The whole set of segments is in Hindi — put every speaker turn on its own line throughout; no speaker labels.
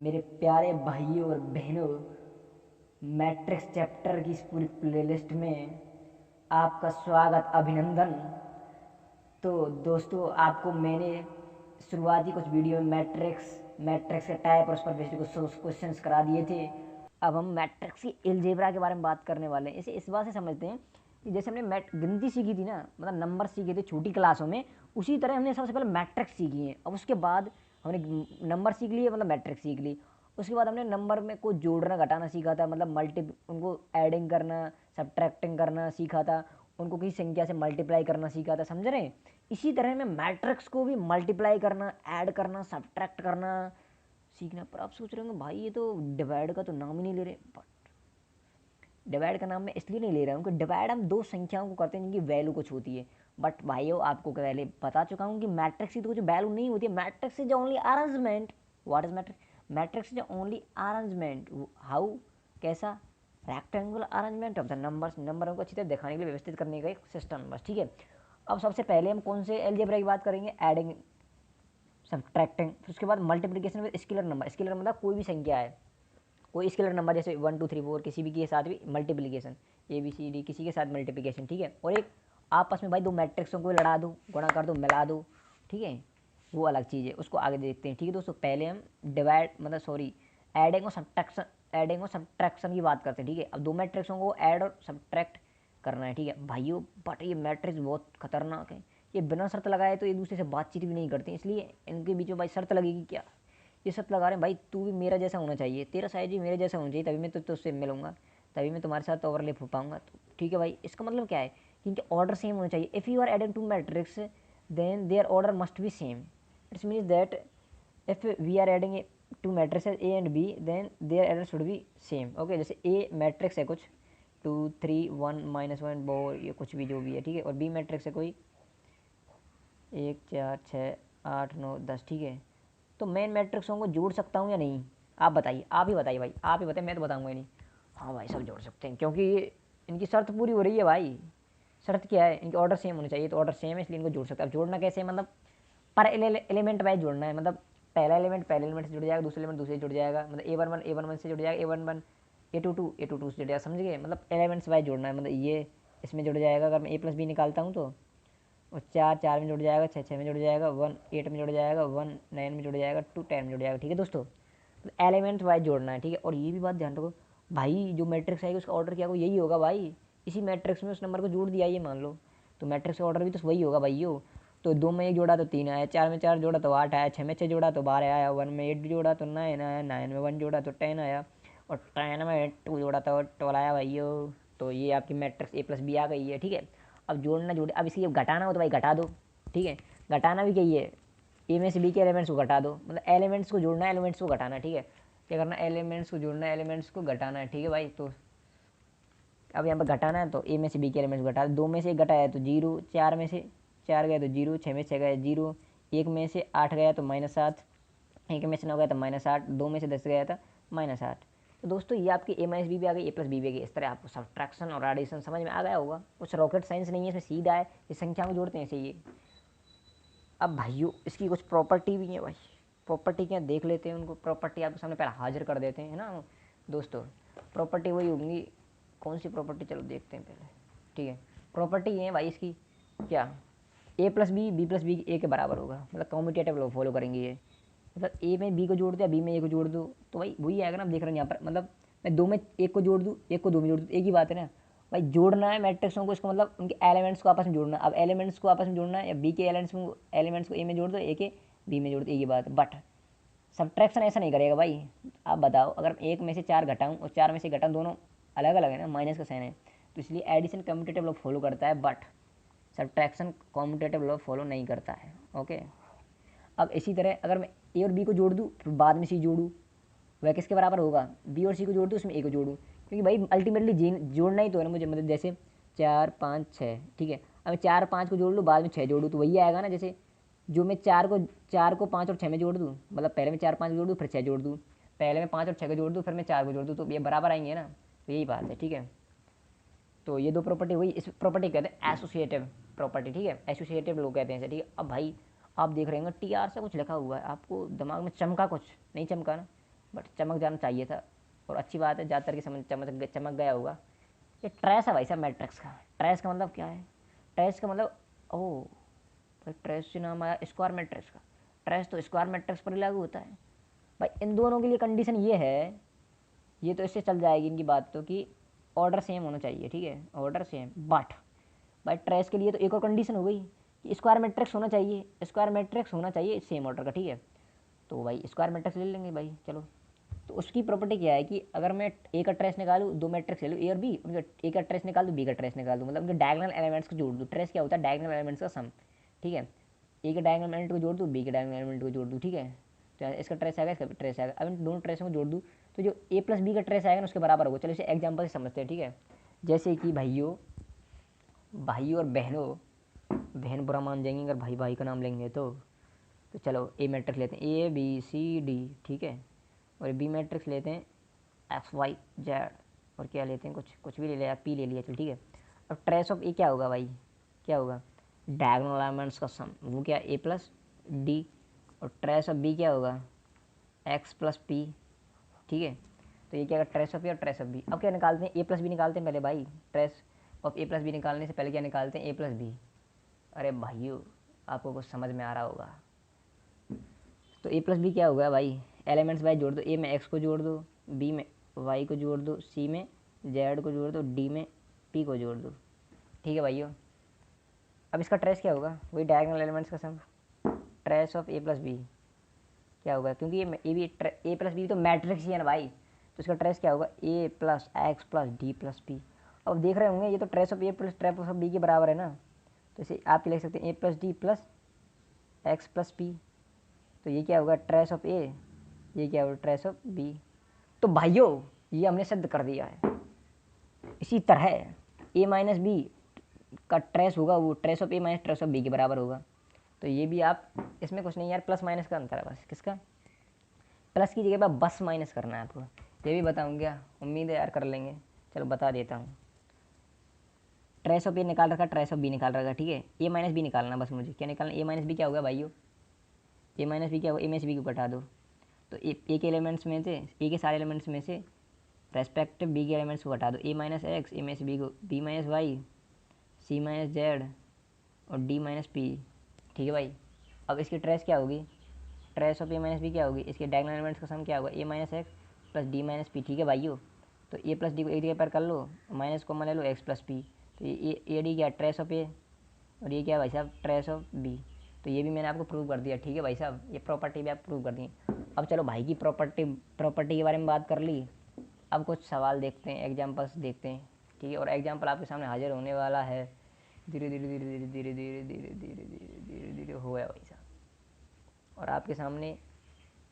मेरे प्यारे भाइयों और बहनों, मैट्रिक्स चैप्टर की इस पूरी प्लेलिस्ट में आपका स्वागत, अभिनंदन। तो दोस्तों, आपको मैंने शुरुआती कुछ वीडियो में मैट्रिक्स के टाइप और उस पर बेस्ड कुछ क्वेश्चंस करा दिए थे। अब हम मैट्रिक्स की अलजेब्रा के बारे में बात करने वाले हैं। इसे इस बात से समझते हैं कि जैसे हमने गिनती सीखी थी ना, मतलब नंबर सीखे थे छोटी क्लासों में, उसी तरह हमने सबसे पहले मैट्रिक्स सीखी है। अब उसके बाद हमने नंबर सीख लिए, मतलब मैट्रिक्स सीख ली। उसके बाद हमने नंबर में को जोड़ना घटाना सीखा था, मतलब उनको एडिंग करना, सब्ट्रैक्टिंग करना सीखा था, उनको किसी संख्या से मल्टीप्लाई करना सीखा था। समझ रहे हैं? इसी तरह में मैट्रिक्स को भी मल्टीप्लाई करना, ऐड करना, सब्ट्रैक्ट करना सीखना। पर आप सोच रहे होंगे भाई ये तो डिवाइड का तो नाम ही नहीं ले रहे। बट डिवाइड का नाम मैं इसलिए नहीं ले रहा हूँ कि डिवाइड हम दो संख्याओं को करते हैं जिनकी वैल्यू कुछ होती है। बट भाइयों, आपको पहले बता चुका हूँ कि मैट्रिक्स की तो कुछ वैल्यू नहीं होती है। Matrix is only arrangement. What is matrix? Matrix is only arrangement. How? कैसा? Rectangular arrangement of the numbers. नंबरों को अच्छी तरह दिखाने के लिए व्यवस्थित करने का एक सिस्टम, बस। ठीक है। अब सबसे पहले हम कौन से अलजेब्रा की बात करेंगे? Adding, subtracting. फिर उसके बाद multiplication with scalar number. Scalar मतलब कोई भी संख्या है, कोई स्केलर नंबर, जैसे 1 2 3 4 किसी भी के साथ भी मल्टीप्लिकेशन, ABCD किसी के साथ मल्टीप्लिकेशन। ठीक है। और एक आपस में भाई दो मैट्रिक्सों को लड़ा दो, गुणा कर दो, मिला दो। ठीक है, वो अलग चीज़ है, उसको आगे देखते हैं। ठीक है दोस्तों, पहले हम डिवाइड मतलब सॉरी एडिंग और सब्ट्रैक्शन की बात करते हैं। ठीक है। अब दो मैट्रिक्सों को ऐड और सब्ट्रैक्ट करना है। ठीक है भाइयों, बट ये मैट्रिक्स बहुत खतरनाक है। ये बिना शर्त लगाए तो एक दूसरे से बातचीत भी नहीं करते, इसलिए इनके बीच में भाई शर्त लगेगी क्या? ये शर्त लगा रहे हैं भाई, तू भी मेरा जैसा होना चाहिए, तेरा साइज भी मेरे जैसा होना चाहिए, तभी मैं तुझसे मिलूंगा, तभी मैं तुम्हारे साथ ओवरलैप हो पाऊंगा। तो ठीक है भाई, इसका मतलब क्या है कि इनके ऑर्डर सेम होना चाहिए। If you are adding two matrix then their order must be same. It's means that if we are adding two matrix A and B then their order should be same. Okay, जैसे ए मैट्रिक्स है कुछ 2 3 1 -1 वो ये कुछ भी जो भी है। ठीक है। और बी मैट्रिक्स है कोई 1 4 6 8 9 10। ठीक है। तो मेन मैट्रिक्सों को जोड़ सकता हूँ या नहीं? आप बताइए, आप ही बताइए भाई, आप ही बताइए, मैं तो बताऊंगा ही नहीं। हाँ भाई, सब जोड़ सकते हैं, क्योंकि इनकी शर्त पूरी हो रही है भाई। शर्त क्या है? इनके ऑर्डर सेम होने चाहिए, तो ऑर्डर सेम है इसलिए इनको जोड़ सकते हैं। अब जोड़ना कैसे है? मतलब पर एलिमेंट वाइज जोड़ना है। मतलब पहला एलिमेंट पहले एलिमेंट से जुड़ जाएगा, दूसरा एलिमेंट दूसरे से जुड़ जाएगा। मतलब A11 से जुड़ जाएगा, A11 A22 से जुड़ जाएगा। समझ गए? मतलब एलिमेंट्स वाइज जोड़ना है। मतलब ये इसमें जुड़ जाएगा अगर मैं A+B निकालता हूँ तो, और 4 4 में जुड़ जाएगा, 6 6 में जुड़ जाएगा, 1 8 में जुड़ जाएगा, 1 9 में जुड़ जाएगा, 2 10 में जुड़ जाएगा। ठीक है दोस्तों, तो एलिमेंट वाइज जोड़ना है। ठीक है। और ये भी बात ध्यान रखो भाई, जो मैट्रिक्स आएगी उसका ऑर्डर क्या होगा? यही होगा भाई। इसी मैट्रिक्स में उस नंबर को जोड़ दिया ये मान लो, तो मैट्रिक्स का ऑर्डर भी तो वही होगा भाई। तो 2 में 1 जोड़ा तो 3 आया, 4 में 4 जोड़ा तो 8 आया, 6 में 6 जोड़ा तो 12 आया, 1 में 8 जोड़ा तो 9 आया, 9 में 1 जोड़ा तो 10 आया, और 10 में 2 जोड़ा तो 12 आया भाई। तो ये आपकी मैट्रिक्स A+B आ गई है। ठीक है। अब जोड़ना जोड़े, अब इसकी घटाना हो तो भाई घटा दो। ठीक है। घटाना भी कही है, ए में से बी के एलिमेंट्स को घटा दो। मतलब एलिमेंट्स को जोड़ना है, एलिमेंट्स को घटाना है। ठीक है। क्या करना है? एलिमेंट्स को जोड़ना है, एलिमेंट्स को घटाना है। ठीक है भाई। तो अब यहाँ पर घटाना है तो ए में से बी के एलिमेंट्स घटा दो। 2 में से 1 घटाया तो 0, 4 में से 4 गया तो 0, 6 में 6 गया 0, 1 में से 8 गया तो -7, 1 में से 9 गया तो -8, 2 में से 10 गया था -8। तो दोस्तों, ये आपकी A-B भी आ गई, A+B भी आ गई। इस तरह आपको सब्ट्रैक्शन और एडिशन समझ में आ गया होगा। कुछ रॉकेट साइंस नहीं है इसमें, सीधा है, ये संख्या को जोड़ते हैं ऐसे ये। अब भाइयों, इसकी कुछ प्रॉपर्टी भी है भाई। प्रॉपर्टी क्या देख लेते हैं, उनको प्रॉपर्टी आपके सामने पहले हाजिर कर देते हैं ना दोस्तों। प्रॉपर्टी वही होंगी, कौन सी प्रॉपर्टी, चलो देखते हैं पहले। ठीक है। प्रॉपर्टी ये है भाई इसकी, क्या? A+B A के बराबर होगा, मतलब कम्यूटेटिव लॉ फॉलो करेंगे ये। मतलब ए में बी को जोड़ दिया, बी में ए को जोड़ दो, तो भाई वही आएगा ना। आप देख रहे हैं यहाँ पर, मतलब मैं 2 में 1 को जोड़ दूँ, 1 को 2 में जोड़ दूँ, एक ही बात है ना भाई। जोड़ना है मैट्रिक्सों को, इसका मतलब उनके एलिमेंट्स को आपस में जोड़ना। अब एलिमेंट्स को आपस में जोड़ना है, या बी के एलिमेंट्स को ए में जोड़ दो, ए के बी में जोड़ दो, एक ही बात है। बट सब्ट्रैक्शन ऐसा नहीं करेगा भाई। आप बताओ, अगर 1 में से 4 घटाऊँ और 4 में से घटाऊँ, दोनों अलग अलग है ना, माइनस का साइन है, तो इसलिए एडिशन कम्यूटेटिव लॉ फॉलो करता है, but subtraction commutative law follow नहीं करता है। ओके। अब इसी तरह अगर मैं ए और बी को जोड़ दूँ, फिर बाद में सी जोड़ूँ, वह किसके बराबर होगा? बी और सी को जोड़ दूँ, उसमें ए को जोड़ूँ, क्योंकि भाई अल्टीमेटली जोड़ना ही तो है ना मुझे। मतलब जैसे 4 5 6, ठीक है। अब 4 5 को जोड़ लूँ, बाद में 6 जोड़ूँ, तो वही आएगा ना। जैसे जो मैं 4 को 5 और 6 में जोड़ दूँ, मतलब पहले मैं 4 5 जोड़ दूँ, फिर 6 जोड़ दूँ, पहले मैं 5 और 6 को जोड़ दूँ, फिर मैं 4 को जोड़ दूँ, तो ये बराबर आएंगे ना। तो यही बात है। ठीक है। तो ये दो प्रॉपर्टी हुई, इस प्रॉपर्टी कहते हैं एसोसिएटिव प्रॉपर्टी। ठीक है, एसोसिएटिव लोग कहते हैं इसे। ठीक है। अब भाई आप देख रहे होंगे TR से कुछ लिखा हुआ है, आपको दिमाग में चमका कुछ? नहीं चमका ना? बट चमक जाना चाहिए था। और अच्छी बात है ज़्यादातर की समझ चमक गया होगा। ये ट्रेस है भाई साहब मैट्रिक्स का। ट्रेस का मतलब क्या है? ट्रेस का मतलब, ओह भाई ट्रेस से नाम आया स्क्वायर मैट्रिक्स का। ट्रेस तो स्क्वायर मैट्रिक्स पर ही लागू होता है भाई। इन दोनों के लिए कंडीशन ये है, ये तो इससे चल जाएगी इनकी बात तो, कि ऑर्डर सेम होना चाहिए, ठीक है, ऑर्डर सेम। बट भाई ट्रेस के लिए तो एक और कंडीशन हो गई कि स्क्वायर मैट्रिक्स होना चाहिए, स्क्वायर मैट्रिक्स होना चाहिए सेम ऑर्डर का, ठीक है। तो भाई स्क्वायर मैट्रिक्स ले लेंगे भाई, चलो। तो उसकी प्रॉपर्टी क्या है कि अगर मैं ए का ट्रेस निकालूँ, दो मैट्रिक्स ले लूँ ए और बी, उनका ए का ट्रेस निकाल दूँ, बी का ट्रेस निकाल दूँ, मतलब उनके डायगोनल एलिमेंट्स को जोड़ दूँ। ट्रेस क्या होता है? डायगोनल एलिमेंट्स का सम, ठीक है। ए के डायगोनल एलिमेंट को जोड़ दूँ, बी के डायगोनल एलिमेंट को जोड़ दूँ, ठीक है। तो इसका ट्रेस आएगा, इसका ट्रेस आएगा। अब इन दोनों ट्रेसों को जोड़ दूँ तो जो ए प्लस बी का ट्रेस आएगा ना उसके बराबर होगा। चलो इसे एग्जाम्पल से समझते हैं, ठीक है। जैसे कि भाइयों, भाइयों और बहनों, बहन बुरा मान जाएंगे अगर भाई भाई का नाम लेंगे तो चलो ए मैट्रिक्स लेते हैं, ए बी सी डी, ठीक है। और बी मैट्रिक्स लेते हैं एक्स वाई जेड, और क्या लेते हैं, कुछ कुछ भी ले लिया, पी ले लिया, चल ठीक है। अब ट्रेस ऑफ ए क्या होगा भाई? क्या होगा? डायगोनल एलिमेंट्स का सम, वो क्या, ए प्लस डी। और ट्रेस ऑफ बी क्या होगा? एक्स प्लस पी, ठीक है। तो ये क्या होगा? ट्रेस ऑफ ए और ट्रेस ऑफ बी। अब क्या निकालते हैं? ए प्लस बी निकालते हैं पहले भाई। Trace of A plus B निकालने से पहले क्या निकालते हैं? A plus B. अरे भाइयों आपको कुछ समझ में आ रहा होगा। तो ए प्लस बी क्या होगा भाई? एलिमेंट्स भाई जोड़ दो, ए में एक्स को जोड़ दो, बी में वाई को जोड़ दो, सी में जेड को जोड़ दो, डी में पी को जोड़ दो, ठीक है भाइयों। अब इसका ट्रेस क्या होगा? वही डायगोनल एलिमेंट्स का sum. Trace of A plus B क्या होगा? क्योंकि ये भी ए प्लस बी तो मैट्रिक्स ही है ना भाई, तो इसका ट्रेस क्या होगा? A plus X plus D plus P. अब देख रहे होंगे ये तो trace of A plus trace of B के बराबर है ना, तो इसे आप लिख सकते हैं A plus D plus X plus P. तो ये क्या होगा? ट्रेस ऑफ ए, ये क्या होगा? Trace of B. तो भाइयों ये हमने सिद्ध कर दिया है। इसी तरह ए माइनस बी का ट्रेस होगा वो trace of A minus trace of B के बराबर होगा। तो ये भी आप, इसमें कुछ नहीं यार, प्लस माइनस का अंतर है बस। किसका? प्लस की जगह पर बस माइनस करना है आपको। ये भी बताऊँगा, उम्मीद है यार कर लेंगे। चलो बता देता हूँ। ट्रेस ऑफ ए निकाल रखा, ट्रेस ऑफ बी निकाल रखा, ठीक है। ए माइनस बी निकालना बस मुझे। क्या निकालना? ए माइनस बी क्या होगा भाइयों? ए माइनस बी क्या होगा? ए माइनस बी को घटा दो। तो ए के एलिमेंट्स में से, ए के सारे एलिमेंट्स में से रेस्पेक्टिव बी के एलिमेंट्स को घटा दो। A minus X, A minus B को, B minus Y, C minus Z और डी माइनस पी, ठीक है भाई। अब इसकी ट्रेस क्या होगी? Trace of A minus B क्या होगी? इसके डायगोनल एलिमेंट्स का सम क्या होगा? A minus X plus D minus P, ठीक है भाइयों। तो ए प्लस डी को एक जगह पर कर लो, माइनस कॉमन ले लो, एक्स प्लस पी। तो ये डी क्या? ट्रेस ऑफ ए, और ये क्या है भाई साहब? Trace of B. तो ये भी मैंने आपको प्रूव कर दिया, ठीक है भाई साहब। ये प्रॉपर्टी भी आप प्रूव कर दी। अब चलो भाई की प्रॉपर्टी के बारे में बात कर ली। अब कुछ सवाल देखते हैं, एग्जाम्पल्स देखते हैं, ठीक है। और एग्जाम्पल आपके सामने हाजिर होने वाला है। धीरे धीरे धीरे धीरे धीरे धीरे धीरे धीरे धीरे धीरे धीरे हो गया भाई साहब, और आपके सामने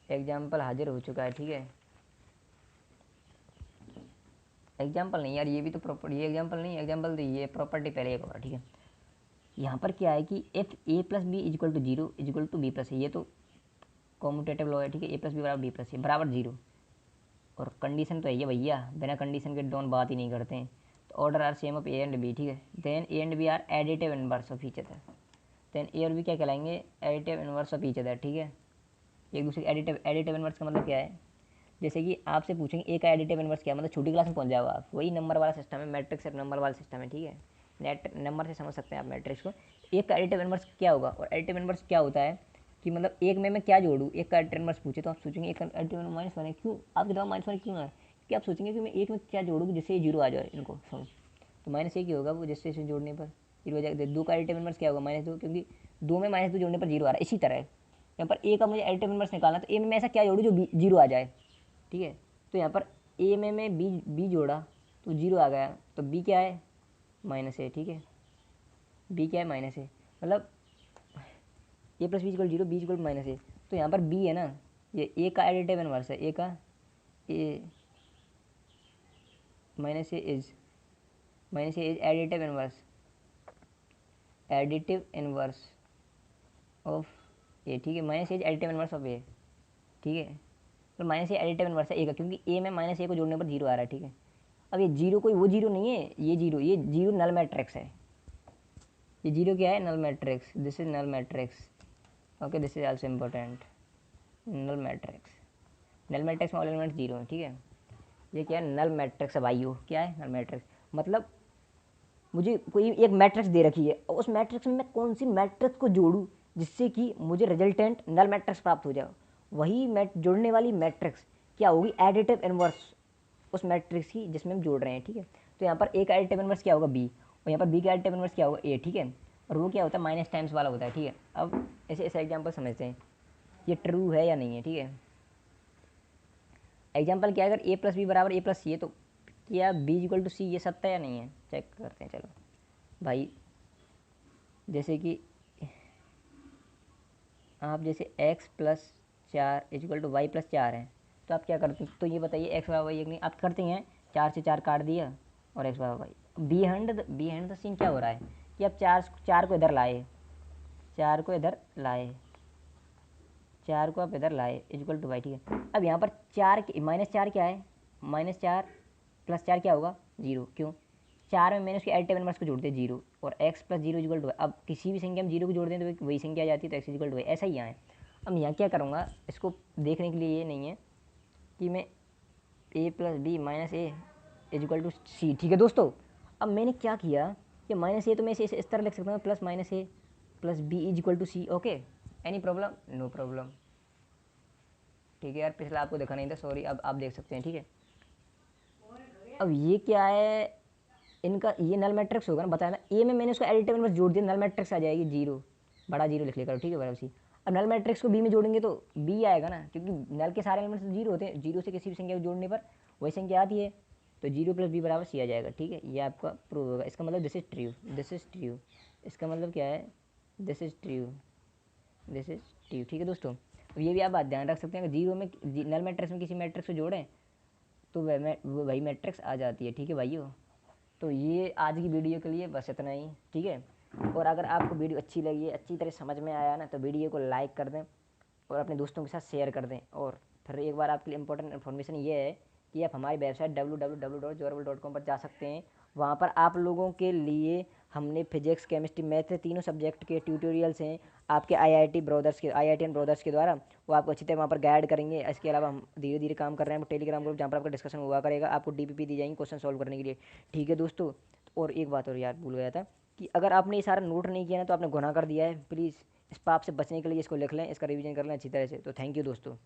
एग्जाम्पल हाजिर हो चुका है, ठीक है। एग्जाम्पल नहीं यार, ये भी तो प्रॉपर्टी, ये एग्जाम्पल नहीं, एग्जाम्पल तो ये प्रॉपर्टी पहले एक होगा, ठीक है। यहाँ पर क्या है कि if A plus B is equal to zero is equal to B plus है, ये तो कॉम्यूटेटिव लॉ है, ठीक है। ए प्लस बी बराबर बी प्लस है बराबर जीरो। और कंडीशन तो है ये भैया, बिना कंडीशन के डोंट बात ही नहीं करते हैं। तो order are same of A and B, ठीक है। Then A and B are additive inverse of each other. Then A और बी क्या कहलाएंगे? Additive inverse of each other, ठीक है। एक दूसरे एडिटिव इनवर्स का मतलब क्या है? जैसे कि आपसे पूछेंगे ए का एडिटिव इनवर्स क्या है, मतलब छोटी क्लास में पहुंच जाओ आप। वही नंबर वाला सिस्टम है, मैट्रिक्स नंबर वाला सिस्टम है, ठीक है। नेट नंबर से समझ सकते हैं आप मैट्रिक्स को। एक का एडिटिव इनवर्स क्या होगा? और एडिटिव इनवर्स क्या होता है कि मतलब एक में मैं क्या जोड़ूँ? एक का एडिटिव इनवर्स पूछे तो आप सोचेंगे एक का एडिटिव इनवर्स माइनस वन है, क्यों आपके दिमाग माइनस वन क्यों है? कि आप सोचेंगे कि मैं एक में क्या जोड़ूँ जिससे ये जीरो आ जाए, इनको समझ। तो माइनस एक ही होगा वो, जिससे इसे जोड़ने पर जीरो हो जाएगा। दो का एडिटिव इनवर्स क्या होगा? माइनस दो, क्योंकि दो में माइनस दो जोड़ने पर जीरो आ रहा है। इसी तरह यहाँ पर ए का मुझे एडिटिव इनवर्स निकालना, तो ए में मैं ऐसा क्या जोड़ूँ जो जीरो आ जाए, ठीक है। तो यहाँ पर ए में मैं बी जोड़ा तो जीरो आ गया, तो बी क्या है? माइनस ए, ठीक है। बी क्या है? माइनस ए, मतलब A plus B equal zero, B equal minus A. तो यहाँ पर बी है ना, ये ए का एडिटिव इनवर्स है, ए का A minus A is additive inverse of A, ठीक है। Minus A is additive inverse of A, ठीक है। तो माइनस ए एडिटिव इनवर्स है ए का, क्योंकि ए में माइनस ए को जोड़ने पर जीरो आ रहा है, ठीक है। अब ये जीरो कोई वो जीरो नहीं है, ये जीरो नल मैट्रिक्स है। ये जीरो क्या है? Null matrix. This is null matrix, okay. This is also important, null matrix. Null matrix में ऑल एलिमेंट्स 0 हैं, ठीक है। ये क्या है, नल मैट्रिक्स है भाई। क्या है नल मैट्रिक्स? मतलब मुझे कोई एक मैट्रिक्स दे रखी है और उस मैट्रिक्स में मैं कौन सी मैट्रिक्स को जोड़ूं जिससे कि मुझे रिजल्टेंट नल मैट्रिक्स प्राप्त हो जाए। वही जोड़ने वाली मैट्रिक्स क्या होगी, एडिटिव इनवर्स उस मैट्रिक्स की जिसमें हम जोड़ रहे हैं, ठीक है। तो यहाँ पर ए का एडिटिव इनवर्स क्या होगा, बी, और यहाँ पर बी का एडिटिव इनवर्स क्या होगा, ए, ठीक है। और वो क्या होता है, माइनस टाइम्स वाला होता है, ठीक है। अब ऐसे एग्जाम्पल समझते हैं ये ट्रू है या नहीं है, ठीक है। एग्जाम्पल क्या है, अगर ए प्लस बी बराबर ए प्लस सी है तो क्या बी इक्वल टू सी, ये सत्य है या नहीं है, चेक करते हैं। चलो भाई, जैसे कि आप जैसे x plus 4 equal to Y plus 4 है, तो आप क्या करते हैं, तो ये बताइए एक्स वाई वाई, नहीं आप करते हैं 4 से 4 काट दिया और X Y Y. Behind the scene क्या हो रहा है कि आप चार को इधर लाए, चार को इधर लाए, चार को आप इधर लाए इक्वल टू वाई, ठीक है। अब यहाँ पर चार -4 क्या है, -4 प्लस 4 क्या होगा, 0। क्यों, 4 में मैंने उसके एडिटिव इनवर्स को जोड़ दिया 0, और x प्लस 0 इक्वल टू, अब किसी भी संख्या में 0 को जोड़ दें तो वही संख्या आ जाती है, तो x इक्वल टू वाई। ऐसा ही यहाँ है। अब यहाँ क्या करूँगा, इसको देखने के लिए ये नहीं है कि मैं a plus B minus A equal to C, ठीक है दोस्तों। अब मैंने क्या किया कि माइनस ए तो मैं इसे इस तरह लिख सकता हूँ, plus minus A plus B equal to C. Okay, any problem, no problem, ठीक है यार, पिछला आपको देखा नहीं था, सॉरी। अब आप देख सकते हैं, ठीक है। अब ये क्या है, इनका ये नल मैट्रिक्स होगा ना, बताया ना। ए में मैंने उसको एडिटिव इनवर्स जोड़ दिया, नल मैट्रिक्स आ जाएगी 0, बड़ा 0 लिख लेकर, ठीक है बराबर सी। अब नल मैट्रिक्स को बी में जोड़ेंगे तो बी आएगा ना, क्योंकि नल के सारे एलिमेंट्स 0 होते हैं, 0 से किसी भी संख्या को जोड़ने पर वही संख्या आती है, तो 0 प्लस बी बराबर सी आ जाएगा, ठीक है। ये आपका प्रूव होगा। इसका मतलब this is true, this is true, इसका मतलब क्या है, this is true, this is true, ठीक है दोस्तों। अब ये भी आप बात ध्यान रख सकते हैं कि 0 में नल मैट्रिक्स में किसी मैट्रिक्स को जोड़ें तो वही मैट्रिक्स आ जाती है, ठीक है भाइयों। तो ये आज की वीडियो के लिए बस इतना ही, ठीक है। और अगर आपको वीडियो अच्छी लगी है, अच्छी तरह समझ में आया ना, तो वीडियो को लाइक कर दें और अपने दोस्तों के साथ शेयर कर दें। और फिर एक बार आपके लिए इंपॉर्टेंट इन्फॉर्मेशन ये है कि आप हमारी वेबसाइट www.jorbal.com पर जा सकते हैं। वहाँ पर आप लोगों के लिए हमने फिजिक्स, केमिस्ट्री, मैथ, तीनों सब्जेक्ट के ट्यूटोरियल्स हैं आपके IIT एंड ब्रदर्स के द्वारा। वो आपको अच्छी तरह वहाँ पर गाइड करेंगे। इसके अलावा हम धीरे धीरे काम कर रहे हैं टेलीग्राम ग्रुप, जहाँ पर आपका डिस्कशन हुआ करेगा, आपको DPP दी जाएंगी क्वेश्चन सॉल्व करने के लिए, ठीक है दोस्तों। और एक बात और यार भूल गया था कि अगर आपने ये सारा नोट नहीं किया ना तो आपने गुनाह कर दिया है। प्लीज़ इस पाप से बचने के लिए इसको लिख लें, इसका रिवीजन कर लें अच्छी तरह से। तो थैंक यू दोस्तों।